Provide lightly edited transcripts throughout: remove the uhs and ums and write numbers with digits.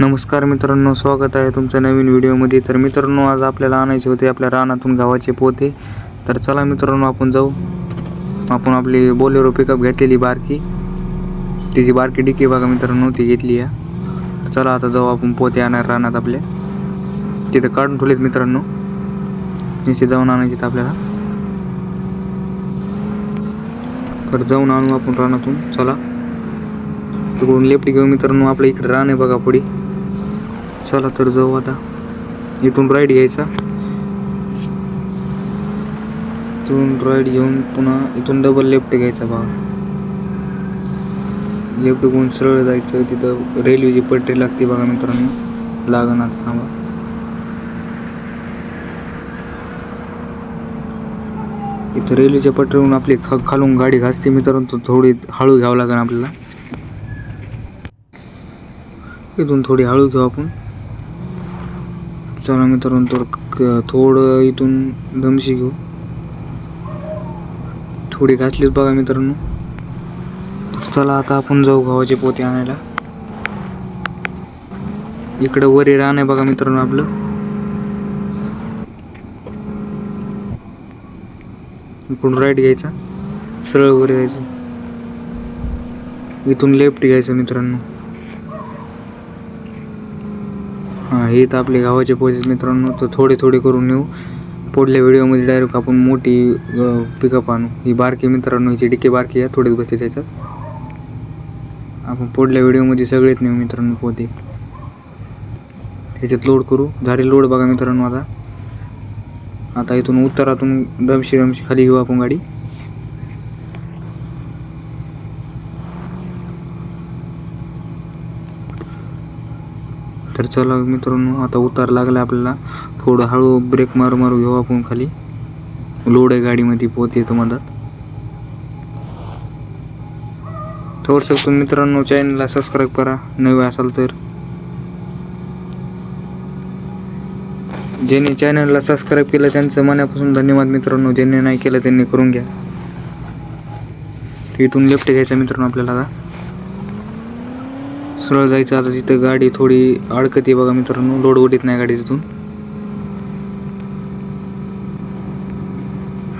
नमस्कार मित्रांनो, स्वागत आहे तुमच्या नवीन व्हिडिओमध्ये. तर मित्रांनो, आज आपल्याला आणायचे होते आपल्या रानातून गव्हाचे पोते. तर चला मित्रांनो, आपण जाऊ. आपण आपली बोलेरो पिकअप घेतलेली बारकी, तिची बारकी डिकी बघा मित्रांनो, ती घेतली आहे. चला आता जाऊ आपण पोते आणणार रानात आपल्या. तिथं काढून ठेवलेत मित्रांनो, निश्चित जाऊन आणायचे आपल्याला. तर जाऊन आणू आपण रानातून. चला तिकडून लेफ्ट घेऊ मित्रांनो, आपल्या इकडे रान आहे बघा पुढे. चला तर जाऊ आता. इथून राईट घ्यायचा, इथून राईट घेऊन पुन्हा इथून डबल लेफ्ट घ्यायचा बघा. लेफ्ट घेऊन सरळ जायचं. तिथं रेल्वेची पटरी लागते बघा मित्रांनो, लागण आता थांबा. इथं रेल्वेच्या पटरीवरून आपली खालून गाडी घासते मित्रांनो, थोडी हळू घ्यावं लागेल आपल्याला. इथून थोडी हळू घेऊ आपण. चला मित्रांनो, थोडं इथून दमशी घेऊ. थोडी घासलीच बघा मित्रांनो. चला आता आपण जाऊ गव्हाचे पोते आणायला. इकडं वरी रान आहे बघा मित्रांनो आपलं. इकडून राईट घ्यायचा, सरळ वर जायचं. इथून लेफ्ट घ्यायचं मित्रांनो. हे तर आपले गव्हाचे पोते मित्रांनो. तर थोडे थोडे करून नेऊ. पुढल्या व्हिडिओमध्ये डायरेक्ट आपण मोठी पिकअप आणू. ही बारकी मित्रांनो, हिची डिक्की बारकी आहे, थोडेच बसते त्याच्यात. आपण पुढल्या व्हिडिओमध्ये सगळेच नेऊ मित्रांनो पोते. ह्याच्यात लोड करू. झाले लोड बघा मित्रांनो. आता इथून उत्तरातून दमशी खाली घेऊ आपण गाडी. तर चला मित्रांनो, आता उतार लागला आपल्याला. थोडं हळू ब्रेक मारू घेऊ आपण खाली. लोड आहे गाडीमध्ये, पोते येतो मधात. थोडंसं मित्रांनो चॅनलला सबस्क्राईब करा नवे असाल तर. ज्यांनी चॅनलला सबस्क्राईब केलं त्यांचं मनापासून धन्यवाद मित्रांनो. ज्यांनी नाही केलं त्यांनी करून घ्या. इथून लेफ्ट घ्यायचं मित्रांनो आपल्याला. आता सरळ जायचं. आता तिथं गाडी थोडी अडकते बघा मित्रांनो, लोड उडीत नाही गाडी तिथून.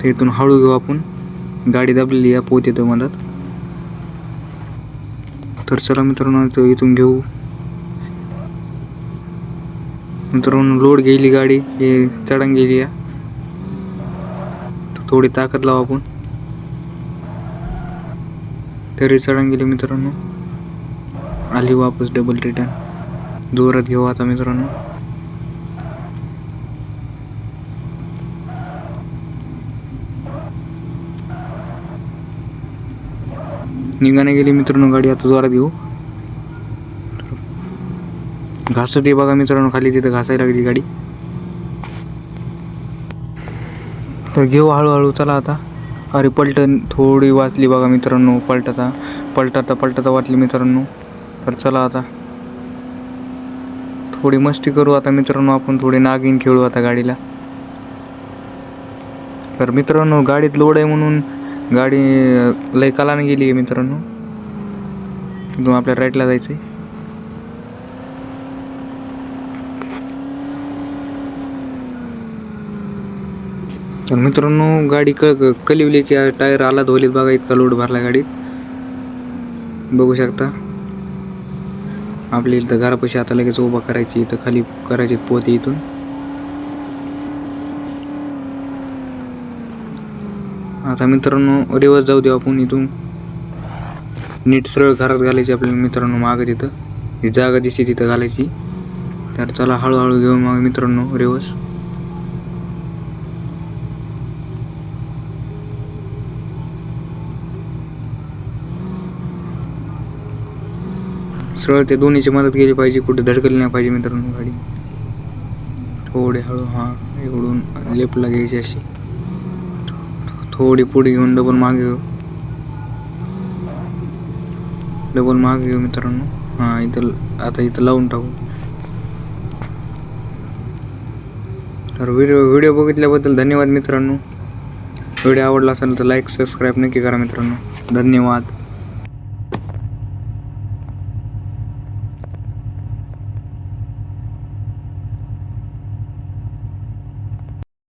इथून हळू घेऊ आपण. गाडी दाबलेली आहे, पोत येतो मधात. तर चला मित्रांनो, इथून घेऊ मित्रांनो. लोड गेली गाडी, हे चढण गेली आहे. थोडी ताकद लावू आपण. तरी चढण गेली मित्रांनो. आली वापस डबल रिटर्न. जोरात घेऊ आता मित्रांनो. निघाने गेली मित्रांनो गाडी. आता जोरात घेऊ. घासत आहे बघा मित्रांनो खाली, तिथं घासायला लागली गाडी. तर घेऊ हळूहळू. चला आता. अरे पलटण थोडी वाचली बघा मित्रांनो. पलटता वाचली मित्रांनो. तर चला आता थोडी मस्ती करू आता मित्रांनो. आपण थोडी नागिन खेळू आता गाडीला. तर मित्रांनो, गाडीत लोड आहे म्हणून गाडी लय कालाने गेली आहे मित्रांनो. तिथून आपल्याला राईटला जायचं आहे. तर मित्रांनो, गाडी कलिवली की टायर आला धोलीत बघा. इतका लोड भरला गाडीत, बघू शकता. आपल्या इथं घरापाशी आता लगेच उभा करायची. इथं खाली करायचे पोते. इथून आता मित्रांनो रिवर्स जाऊ देऊ आपण. इथून नीट सरळ घरात घालायची आपल्याला मित्रांनो. मागं तिथं जी जागा दिसते तिथं घालायची. तर चला हळूहळू घेऊ मग मित्रांनो रिवर्स. सरळ ते दोन्हीची मदत केली पाहिजे, कुठे धडकली नाही पाहिजे मित्रांनो गाडी. थोडे हळू. इकडून लेफ्टला घ्यायची अशी. थोडी पुढे घेऊन डबल मागे घेऊ. मित्रांनो. इथं लावून टाकू. तर व्हिडिओ बघितल्याबद्दल धन्यवाद मित्रांनो. व्हिडिओ आवडला असेल तर लाईक सबस्क्राईब नक्की करा मित्रांनो. धन्यवाद.